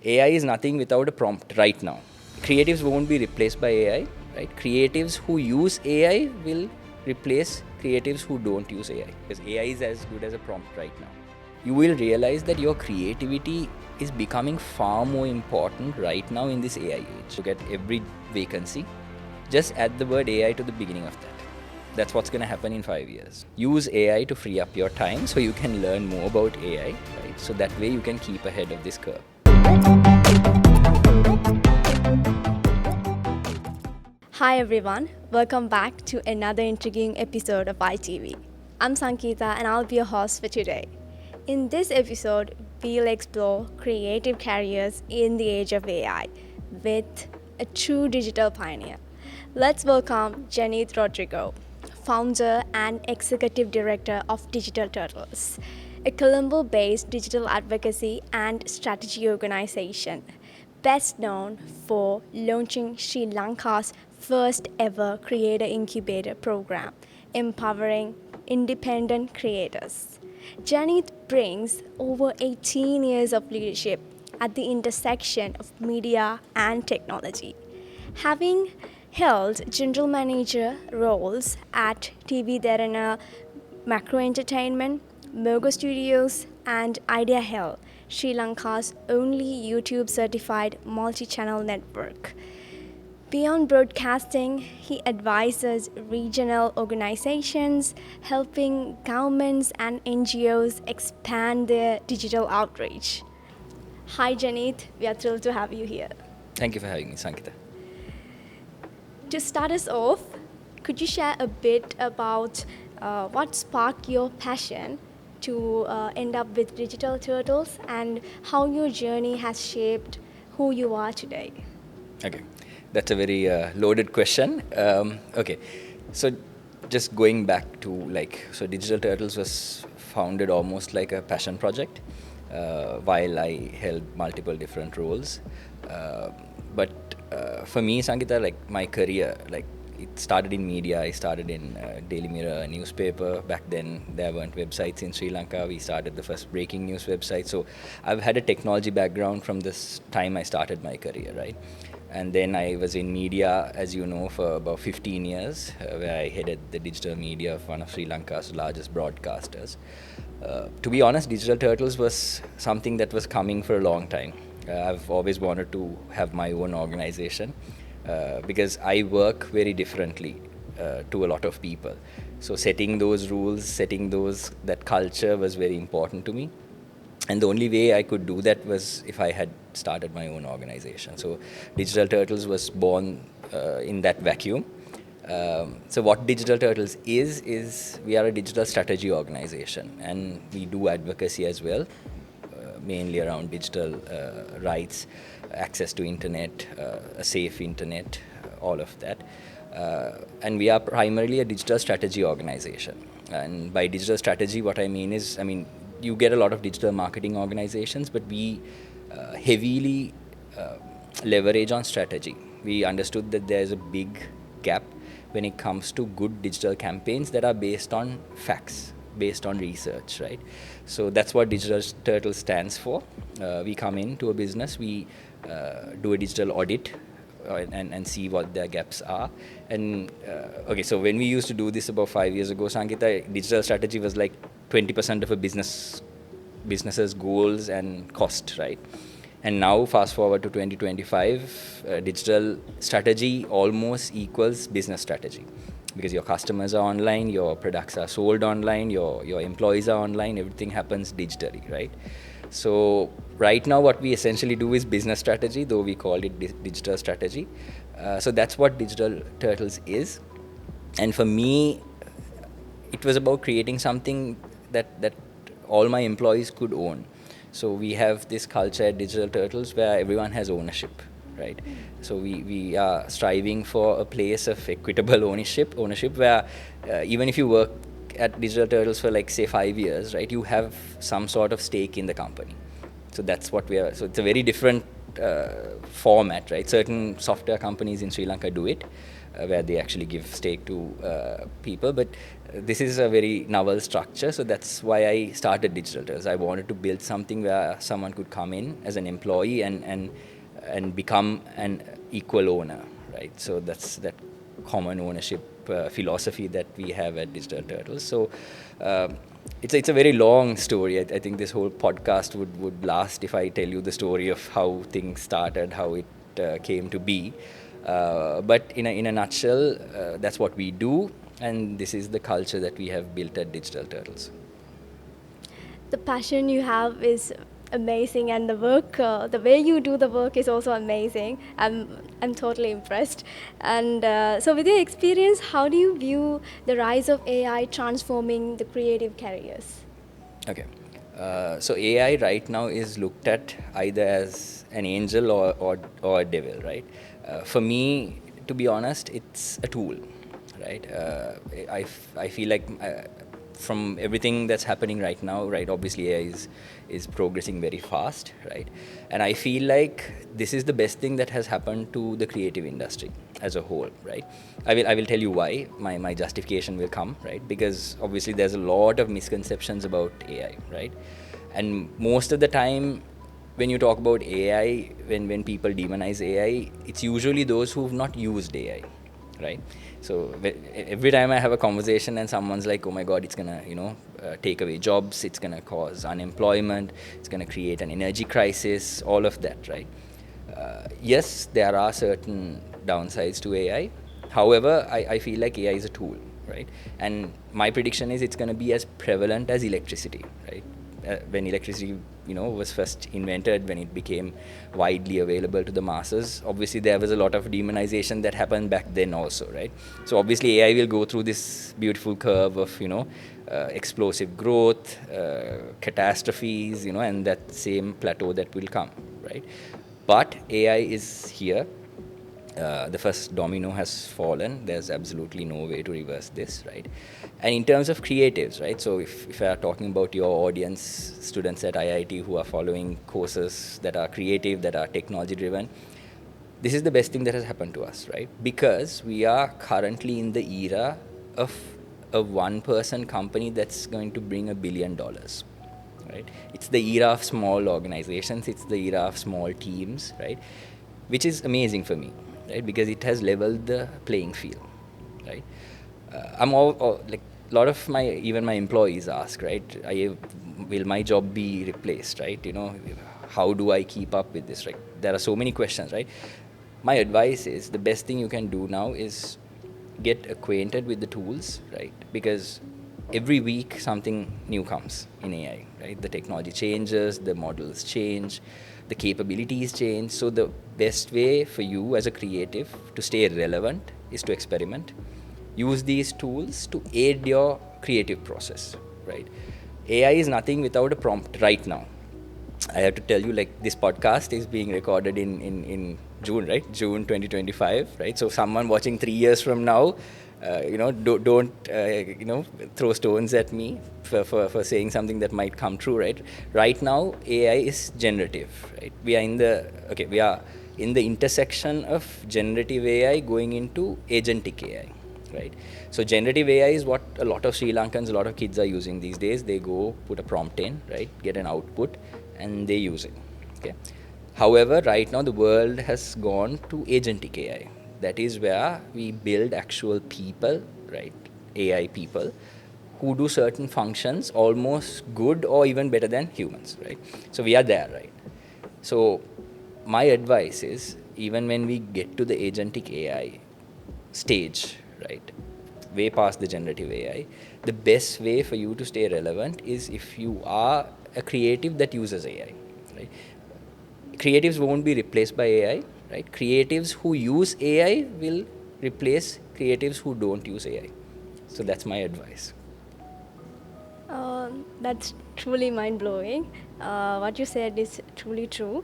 AI is nothing without a prompt right now. Creatives won't be replaced by AI, right? Creatives who use AI will replace creatives who don't use AI, because AI is as good as a prompt right now. You will realize that your creativity is becoming far more important right now in this AI age. Look at every vacancy, just add the word AI to the beginning of that. That's what's going to happen in 5 years. Use AI to free up your time so you can learn more about AI, right? So that way you can keep ahead of this curve. Hi everyone, welcome back to another intriguing episode of ITV. I'm Sankita and I'll be your host for today. In this episode, we'll explore creative careers in the age of AI with a true digital pioneer. Let's welcome Janeeth Rodrigo, founder and executive director of Digital Turtles, a Colombo-based digital advocacy and strategy organization, best known for launching Sri Lanka's first ever Creator Incubator program, empowering independent creators. Janeeth brings over 18 years of leadership at the intersection of media and technology, having held general manager roles at TV Dharana, Macro Entertainment, Mogo Studios, and Idea Hell, Sri Lanka's only YouTube certified multi channel network. Beyond broadcasting, he advises regional organizations, helping governments and NGOs expand their digital outreach. Hi, Janeeth. We are thrilled to have you here. Thank you for having me, Sankita. To start us off, could you share a bit about what sparked your passion to end up with Digital Turtles and how your journey has shaped who you are today? Okay, that's a very loaded question. Okay, so just going back to so Digital Turtles was founded almost like a passion project while I held multiple different roles. But for me, Sankita, my career, it started in media. I started in Daily Mirror, a newspaper. Back then, there weren't websites in Sri Lanka. We started the first breaking news website. So I've had a technology background from this time I started my career, right? And then I was in media, as you know, for about 15 years, where I headed the digital media of one of Sri Lanka's largest broadcasters. To be honest, Digital Turtles was something that was coming for a long time. I've always wanted to have my own organization because I work very differently to a lot of people. So setting those rules, that culture was very important to me. And the only way I could do that was if I had started my own organization. So Digital Turtles was born in that vacuum. So what Digital Turtles is we are a digital strategy organization, and we do advocacy as well, mainly around digital rights, access to internet, a safe internet, all of that. And we are primarily a digital strategy organization. And by digital strategy, what I mean is, you get a lot of digital marketing organizations, but we heavily leverage on strategy. We understood that there's a big gap when it comes to good digital campaigns that are based on facts, based on research, right? So that's what Digital Turtle stands for. We come into a business, we do a digital audit and see what their gaps are. And okay, so when we used to do this about 5 years ago, Sankita, digital strategy was like 20% of a business's goals and cost, right? And now, fast forward to 2025, digital strategy almost equals business strategy, because your customers are online, your products are sold online, your employees are online, everything happens digitally, right? So right now what we essentially do is business strategy, though we call it digital strategy. So that's what Digital Turtles is. And for me, it was about creating something that all my employees could own. So we have this culture at Digital Turtles where everyone has ownership, right? So we are striving for a place of equitable ownership where even if you work at Digital Turtles for say 5 years, right, you have some sort of stake in the company. So that's what we are. So it's a very different format, right? Certain software companies in Sri Lanka do it, where they actually give stake to people, but this is a very novel structure, so that's why I started Digital Turtles. I wanted to build something where someone could come in as an employee and become an equal owner, right? So that's that common ownership philosophy that we have at Digital Turtles. So it's a very long story. I think this whole podcast would last if I tell you the story of how things started, how it came to be. But in a nutshell, that's what we do, and this is the culture that we have built at Digital Turtles. The passion you have is amazing, and the work, the way you do the work is also amazing. I'm totally impressed. And so, with your experience, how do you view the rise of AI transforming the creative careers? Okay. So AI right now is looked at either as an angel or a devil, right? For me, to be honest, it's a tool, right? I feel like from everything that's happening right now, right? Obviously, AI is progressing very fast, right? And I feel like this is the best thing that has happened to the creative industry as a whole, right? I will tell you why. My justification will come, right? Because obviously there's a lot of misconceptions about AI, right? And most of the time, when you talk about AI, when people demonize AI, it's usually those who've not used AI, right? So every time I have a conversation and someone's like, "Oh my God, it's gonna, take away jobs. It's gonna cause unemployment. It's gonna create an energy crisis. All of that, right?" Yes, there are certain downsides to AI. However, I feel like AI is a tool, right? And my prediction is it's going to be as prevalent as electricity, right? When electricity, was first invented, when it became widely available to the masses, obviously there was a lot of demonization that happened back then also, right? So obviously AI will go through this beautiful curve of, explosive growth, catastrophes, and that same plateau that will come, right? But AI is here. The first domino has fallen. There's absolutely no way to reverse this, right? And in terms of creatives, right? So if I are talking about your audience, students at IIT who are following courses that are creative, that are technology driven, this is the best thing that has happened to us, right? Because we are currently in the era of a one person company that's going to bring $1 billion, right? It's the era of small organizations, it's the era of small teams, right? Which is amazing for me, right? Because it has leveled the playing field, right? I'm all like a lot of even my employees ask, right? Will my job be replaced, right? How do I keep up with this, right? There are so many questions, right? My advice is the best thing you can do now is get acquainted with the tools, right? Because every week something new comes in AI, right? The technology changes, the models change, the capabilities change. So the best way for you as a creative to stay relevant is to experiment. Use these tools to aid your creative process, right? AI is nothing without a prompt right now. I have to tell you, like, this podcast is being recorded in June, right? June 2025, right? So someone watching 3 years from now, don't throw stones at me for saying something that might come true, right? Right now, AI is generative, right? We are in the intersection of generative AI going into agentic AI, right? So generative AI is what a lot of Sri Lankans, a lot of kids are using these days. They go put a prompt in, right, get an output, and they use it. Okay. However, right now the world has gone to agentic AI. That is where we build actual people, right, AI people, who do certain functions almost good or even better than humans, right? So we are there, right? So my advice is, even when we get to the agentic AI stage, right, way past the generative AI, the best way for you to stay relevant is if you are a creative that uses AI, right? Creatives won't be replaced by AI, right? Creatives who use AI will replace creatives who don't use AI. So that's my advice. That's truly mind blowing. What you said is truly true.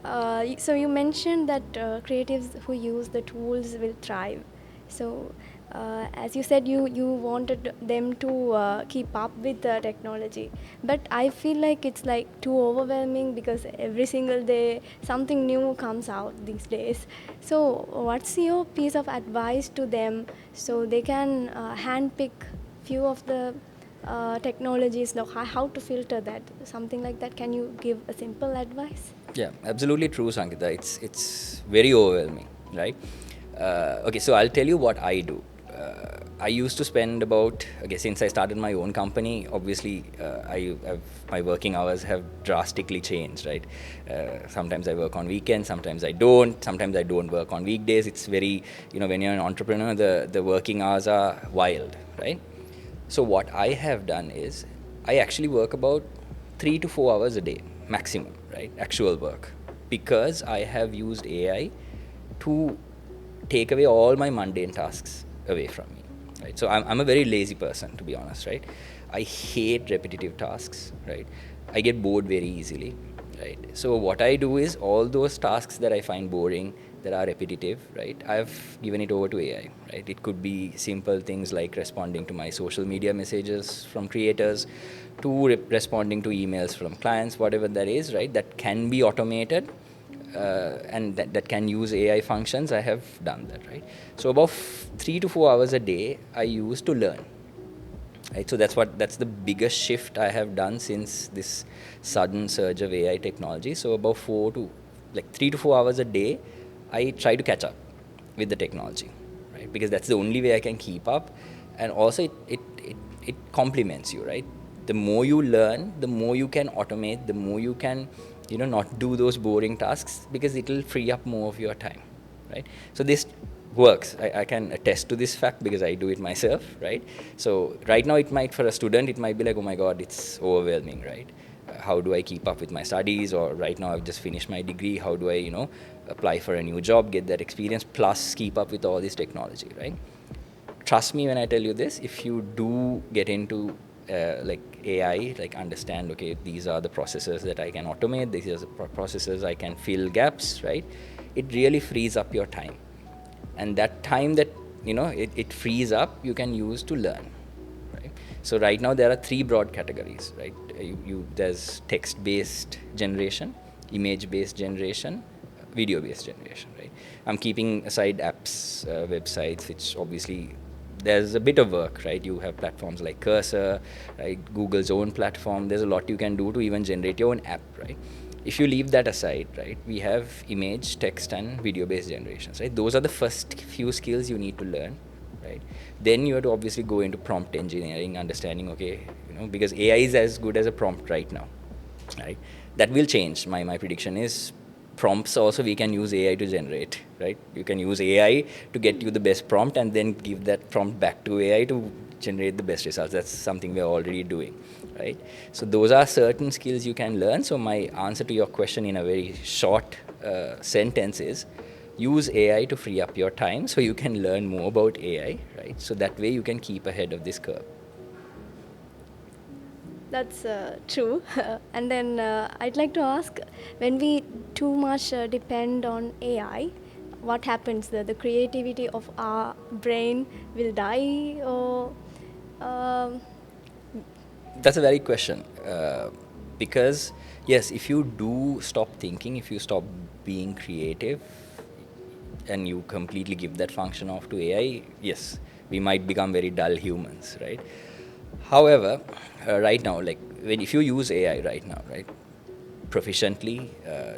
So you mentioned that creatives who use the tools will thrive. So, as you said, you wanted them to keep up with the technology, but I feel like it's like too overwhelming because every single day something new comes out these days. So, what's your piece of advice to them so they can handpick few of the technologies, like how to filter that, something like that. Can you give a simple advice? Yeah, absolutely true, Sankita. It's very overwhelming, right? Okay, so I'll tell you what I do. I used to spend about, okay, since I started my own company, obviously my working hours have drastically changed, right? Sometimes I work on weekends, sometimes I don't work on weekdays. It's very, when you're an entrepreneur, the working hours are wild, right? So what I have done is I actually work about 3 to 4 hours a day maximum, right? Actual work, because I have used AI to take away all my mundane tasks away from me, right? So I'm a very lazy person, to be honest, right? I hate repetitive tasks, right? I get bored very easily, right? So what I do is all those tasks that I find boring, that are repetitive, right? I've given it over to AI, right? It could be simple things like responding to my social media messages from creators, to responding to emails from clients, whatever that is, right? That can be automated, and that can use AI functions. I have done that, right? So about 3 to 4 hours a day I use to learn, right? So that's the biggest shift I have done since this sudden surge of AI technology. So about 3 to 4 hours a day I try to catch up with the technology, right? Because that's the only way I can keep up. And also it complements you, right? The more you learn, the more you can automate, the more you can, not do those boring tasks, because it will free up more of your time, right? So this works. I can attest to this fact because I do it myself, right? So right now, for a student, it might be like, oh my God, it's overwhelming, right? How do I keep up with my studies? Or right now I've just finished my degree. How do I, apply for a new job, get that experience, plus keep up with all this technology, right? Trust me when I tell you this, if you do get into like AI, like understand, okay, these are the processes that I can automate, these are the processes I can fill gaps, right? It really frees up your time. And that time that, it frees up, you can use to learn, right? So right now there are three broad categories, right? There's text-based generation, image-based generation, video-based generation, right? I'm keeping aside apps, websites, which obviously there's a bit of work, right? You have platforms like Cursor, right? Google's own platform. There's a lot you can do to even generate your own app, right? If you leave that aside, right, we have image, text, and video-based generations, right? Those are the first few skills you need to learn, right? Then you have to obviously go into prompt engineering, understanding, okay, because AI is as good as a prompt right now, right? That will change. My prediction is prompts also we can use AI to generate, right? You can use AI to get you the best prompt and then give that prompt back to AI to generate the best results. That's something we're already doing, right? So those are certain skills you can learn. So my answer to your question in a very short sentence is, use AI to free up your time so you can learn more about AI, right? So that way you can keep ahead of this curve. That's true. And then I'd like to ask, when we too much depend on AI, what happens? The creativity of our brain will die, or um, That's a very question. Because, yes, if you do stop thinking, if you stop being creative, and you completely give that function off to AI, yes, we might become very dull humans, right? However, right now, like if you use AI right now, right, proficiently,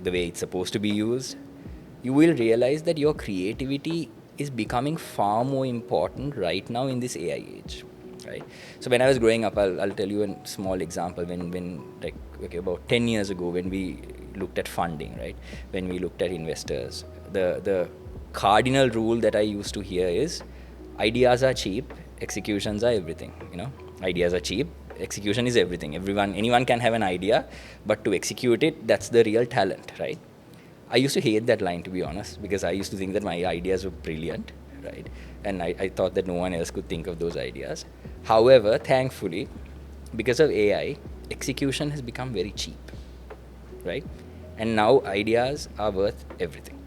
the way it's supposed to be used, you will realize that your creativity is becoming far more important right now in this AI age, right? So when I was growing up, I'll tell you a small example. When like, okay, about 10 years ago, when we looked at funding, right, when we looked at investors, the cardinal rule that I used to hear is, ideas are cheap, executions are everything. Ideas are cheap, execution is everything. Anyone can have an idea, but to execute it, that's the real talent, right? I used to hate that line, to be honest, because I used to think that my ideas were brilliant, right? And I thought that no one else could think of those ideas. However, thankfully, because of AI, execution has become very cheap, right? And now ideas are worth everything,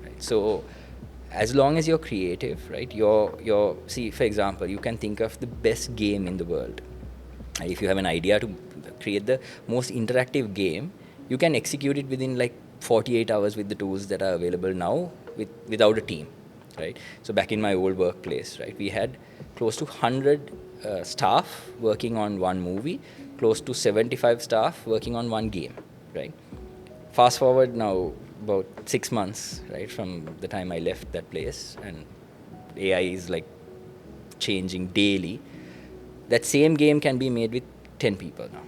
right? So as long as you're creative, right, you're see, for example, you can think of the best game in the world. If you have an idea to create the most interactive game, you can execute it within like 48 hours with the tools that are available now, without a team, right? So back in my old workplace, right, we had close to 100 staff working on one movie, close to 75 staff working on one game, right? Fast forward now about 6 months, right, from the time I left that place, and AI is like changing daily. That same game can be made with 10 people now,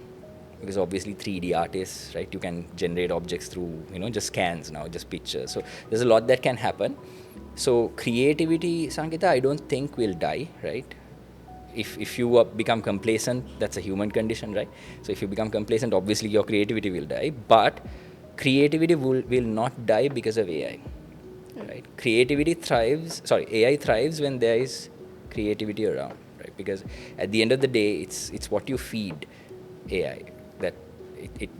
because obviously 3D artists, right, you can generate objects through, just scans now, just pictures. So there's a lot that can happen. So creativity, Sankita, I don't think will die, right? If you become complacent, that's a human condition, right? So if you become complacent, obviously your creativity will die, but creativity will not die because of AI, right? AI thrives when there is creativity around, right? Because at the end of the day, it's what you feed AI that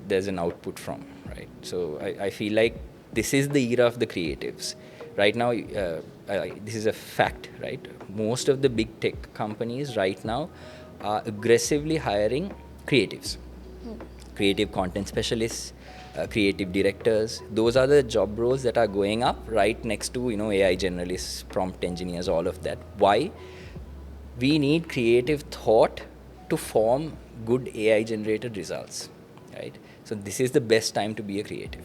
there's an output from, right? So I feel like this is the era of the creatives. Right now, this is a fact, right? Most of the big tech companies right now are aggressively hiring creatives, creative content specialists, creative directors. Those are the job roles that are going up right next to AI generalists, prompt engineers, all of that. Why? We need creative thought to form good AI generated results, right? So this is the best time to be a creative.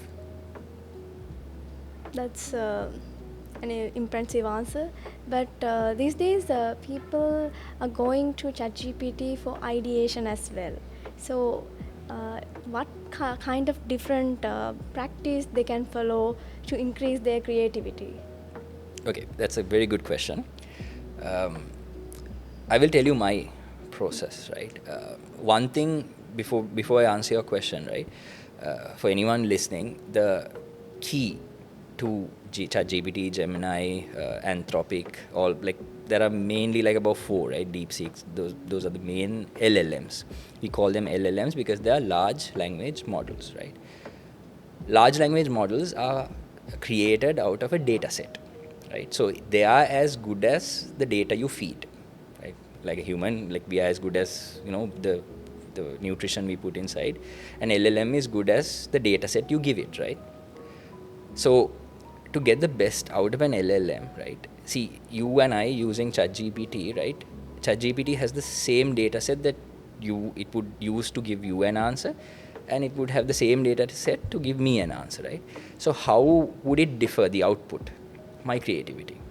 That's an impressive answer. But these days, people are going to ChatGPT for ideation as well. So, what kind of different practice they can follow to increase their creativity? Okay, that's a very good question. Um, I will tell you my process, right? One thing before I answer your question, right? For anyone listening, the key to ChatGPT, Gemini, Anthropic, all like there are mainly like about four, right? DeepSeek, those are the main LLMs. We call them LLMs because they are large language models, right? Large language models are created out of a data set, right? So they are as good as the data you feed, right? Like a human, like we are as good as the nutrition we put inside. An LLM is good as the data set you give it, right? So to get the best out of an LLM, right? See, you and I using ChatGPT, right? ChatGPT has the same data set that it would use to give you an answer, and it would have the same data set to give me an answer, right? So how would it differ the output? My creativity,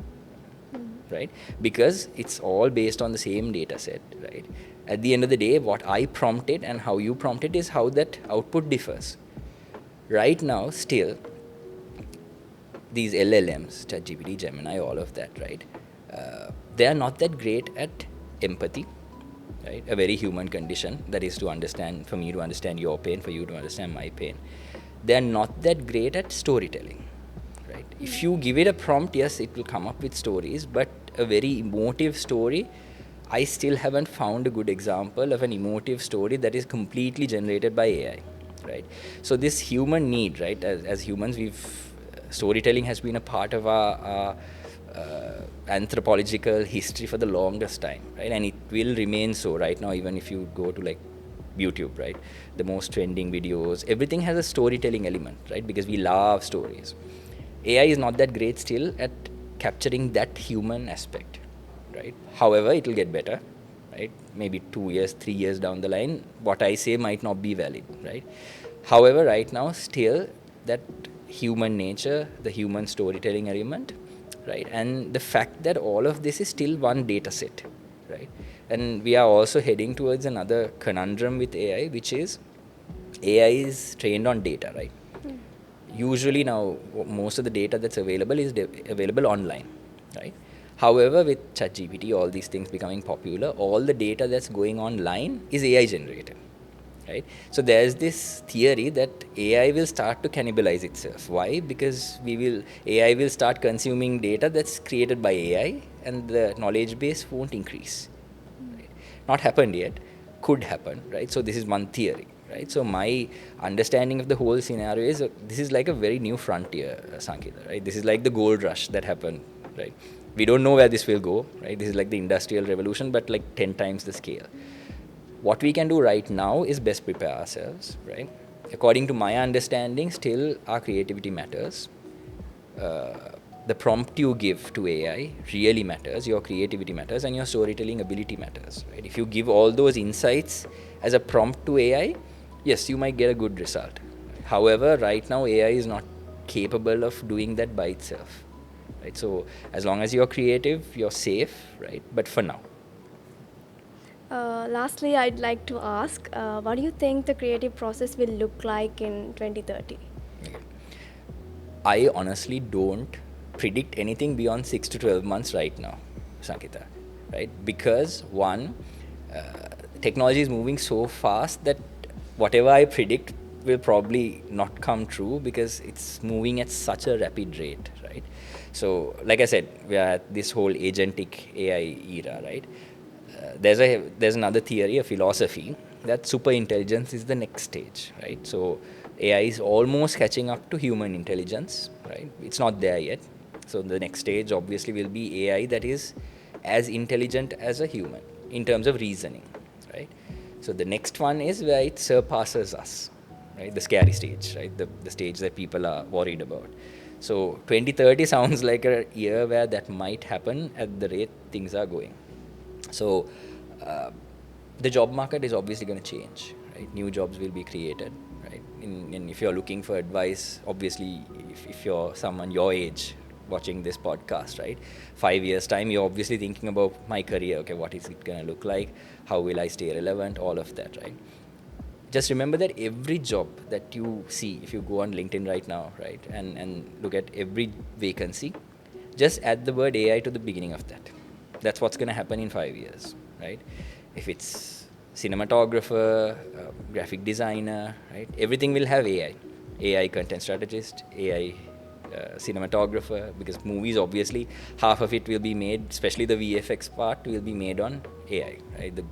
right? Because it's all based on the same data set, right? At the end of the day, what I prompted and how you prompted is how that output differs. Right now, still, these LLMs, ChatGPT, Gemini, all of that, right? They are not that great at empathy, right? A very human condition that is to understand, for me to understand your pain, for you to understand my pain. They are not that great at storytelling, right? If you give it a prompt, yes, it will come up with stories, but a very emotive story, I still haven't found a good example of an emotive story that is completely generated by AI, right? So this human need, right? As humans, storytelling has been a part of our anthropological history for the longest time, right? And it will remain so right now, even if you go to like YouTube, right? The most trending videos, everything has a storytelling element, right? Because we love stories. AI is not that great still at capturing that human aspect, right? However, it will get better, right? Maybe 2 years, 3 years down the line, what I say might not be valid, right? However, right now, still that human nature, the human storytelling element, right? And the fact that all of this is still one data set, right? And we are also heading towards another conundrum with AI, which is AI is trained on data, right? Usually now, most of the data that's available is available online, right? However, with ChatGPT, all these things becoming popular, all the data that's going online is AI generated, right? So there's this theory that AI will start to cannibalize itself. Why? Because AI will start consuming data that's created by AI, and the knowledge base won't increase. Right? Not happened yet, could happen, right? So this is one theory, right? So my understanding of the whole scenario is this is like a very new frontier, Sankita, right? This is like the gold rush that happened, right? We don't know where this will go, right? This is like the industrial revolution, but like 10 times the scale. What we can do right now is best prepare ourselves, right? According to my understanding, still our creativity matters. the prompt you give to AI really matters, your creativity matters, and your storytelling ability matters. Right? If you give all those insights as a prompt to AI, yes, you might get a good result. However, right now AI is not capable of doing that by itself. Right? So as long as you're creative, you're safe, right? But for now. Lastly, I'd like to ask, what do you think the creative process will look like in 2030? Okay. I honestly don't predict anything beyond 6 to 12 months right now, Sankita, right? Because one, technology is moving so fast that whatever I predict will probably not come true because it's moving at such a rapid rate, right? So, like I said, we are at this whole agentic AI era, right? There's another theory, a philosophy, that super intelligence is the next stage, right? So AI is almost catching up to human intelligence, right? It's not there yet. So the next stage obviously will be AI that is as intelligent as a human in terms of reasoning, right? So the next one is where it surpasses us, right? The scary stage, right? The stage that people are worried about. So 2030 sounds like a year where that might happen at the rate things are going. So uh, the job market is obviously going to change, right? New jobs will be created, right? And if you're looking for advice, obviously, if you're someone your age watching this podcast, right? 5 years time, you're obviously thinking about my career. Okay, what is it going to look like? How will I stay relevant? All of that, right? Just remember that every job that you see, if you go on LinkedIn right now, right, and look at every vacancy, just add the word AI to the beginning of that. That's what's going to happen in 5 years, right? If it's cinematographer, graphic designer, right, everything will have AI. AI content strategist, AI cinematographer, because movies obviously half of it will be made, especially the VFX part will be made on AI, right? The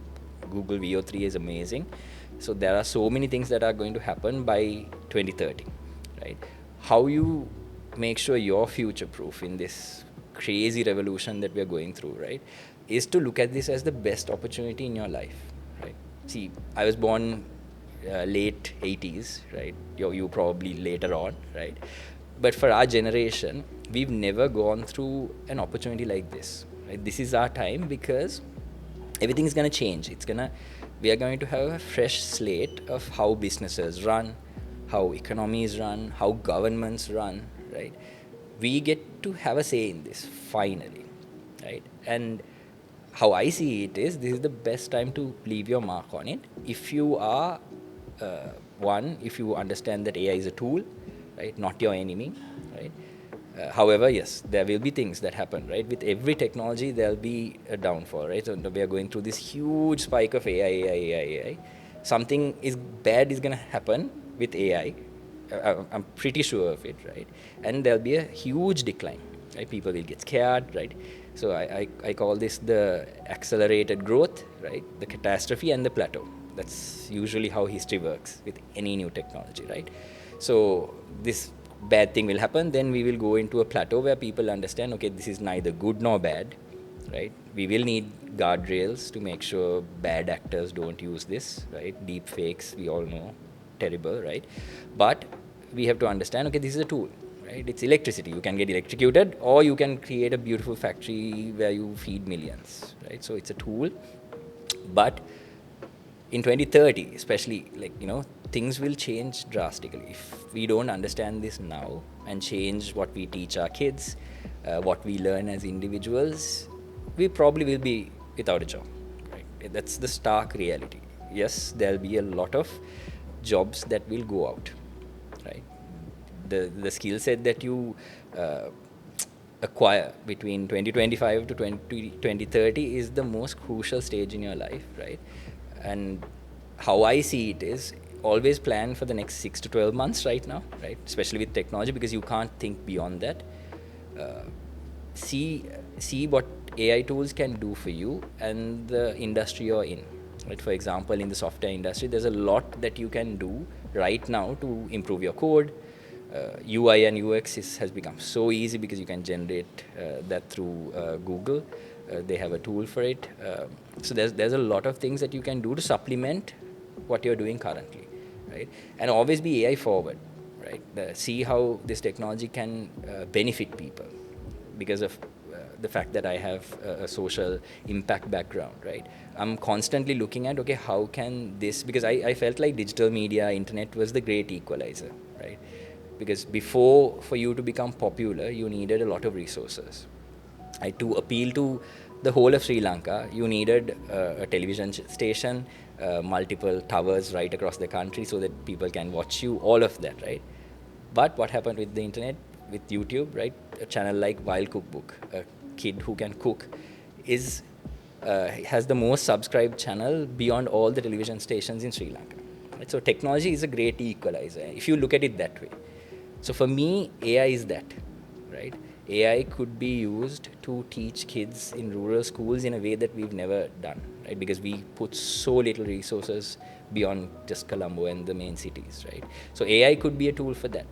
Google VO3 is amazing. So there are so many things that are going to happen by 2030, right? How you make sure you're future proof in this crazy revolution that we're going through, right, is to look at this as the best opportunity in your life, right? See, I was born late 80s, right? You probably later on, right? But for our generation, we've never gone through an opportunity like this, right? This is our time because everything is going to change. We are going to have a fresh slate of how businesses run, how economies run, how governments run, right? We get to have a say in this finally, right? And how I see it is, this is the best time to leave your mark on it. If you are if you understand that AI is a tool, right, not your enemy, right? However, yes, there will be things that happen, right? With every technology, there'll be a downfall, right? So we are going through this huge spike of AI. Something is bad is going to happen with AI. I'm pretty sure of it, right? And there'll be a huge decline, right? People will get scared, right? So I call this the accelerated growth, right? The catastrophe and the plateau. That's usually how history works with any new technology, right? So this bad thing will happen, then we will go into a plateau where people understand, okay, this is neither good nor bad, right? We will need guardrails to make sure bad actors don't use this, right? Deep fakes, we all know, terrible, right? But we have to understand, okay, this is a tool, right? It's electricity. You can get electrocuted, or you can create a beautiful factory where you feed millions, right? So it's a tool. But in 2030, especially, like, things will change drastically if we don't understand this now and change what we teach our kids, what we learn as individuals. We probably will be without a job, right? That's the stark reality. Yes, there'll be a lot of jobs that will go out, right? The skill set that you uh, acquire between 2025 to 2030 is the most crucial stage in your life, right? And how I see it is, always plan for the next 6 to 12 months right now, right? Especially with technology, because you can't think beyond that. Uh, see what AI tools can do for you and the industry you're in. Right? For example, in the software industry, there's a lot that you can do right now to improve your code. UI and UX has become so easy because you can generate that through Google. They have a tool for it. So there's a lot of things that you can do to supplement what you're doing currently, right? And always be AI forward, right? See how this technology can benefit people, because of the fact that I have a social impact background, right? I'm constantly looking at, okay, how can this, because I felt like digital media, internet was the great equalizer, right? Because before, for you to become popular, you needed a lot of resources. Right? To appeal to the whole of Sri Lanka, you needed a television station, multiple towers right across the country so that people can watch you, all of that, right? But what happened with the internet, with YouTube, right? A channel like Wild Cookbook, a kid who can cook, is has the most subscribed channel beyond all the television stations in Sri Lanka. Right? So technology is a great equalizer if you look at it that way. So for me, AI is that, right? AI could be used to teach kids in rural schools in a way that we've never done, right? Because we put so little resources beyond just Colombo and the main cities, right? So AI could be a tool for that,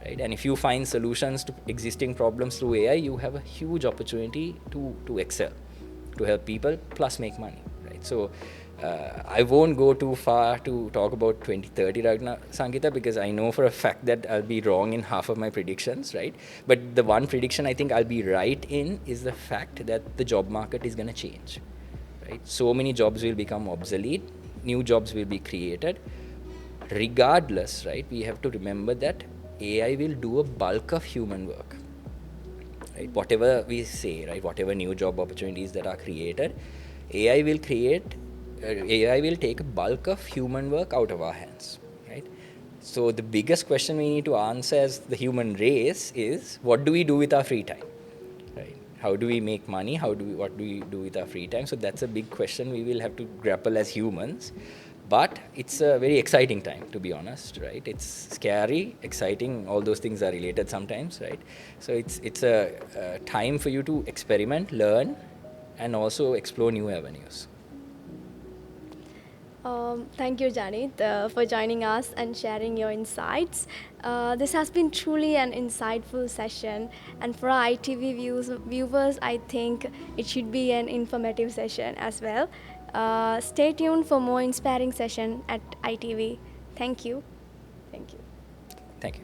right? And if you find solutions to existing problems through AI, you have a huge opportunity to excel, to help people, plus make money, right? So I won't go too far to talk about 2030 right now, Sankita, because I know for a fact that I'll be wrong in half of my predictions, right? But the one prediction I think I'll be right in is the fact that the job market is going to change, right? So many jobs will become obsolete, new jobs will be created. Regardless, right, we have to remember that AI will do a bulk of human work, right? Whatever we say, right, whatever new job opportunities that are created, AI will create, AI will take a bulk of human work out of our hands, right? So the biggest question we need to answer as the human race is, what do we do with our free time, right? How do we make money? What do we do with our free time? So that's a big question we will have to grapple as humans. But it's a very exciting time, to be honest, right? It's scary, exciting, all those things are related sometimes, right? So it's a time for you to experiment, learn, and also explore new avenues. Thank you, Janeeth, for joining us and sharing your insights. This has been truly an insightful session, and for our ITV viewers, I think it should be an informative session as well. Stay tuned for more inspiring session at ITV. Thank you. Thank you. Thank you.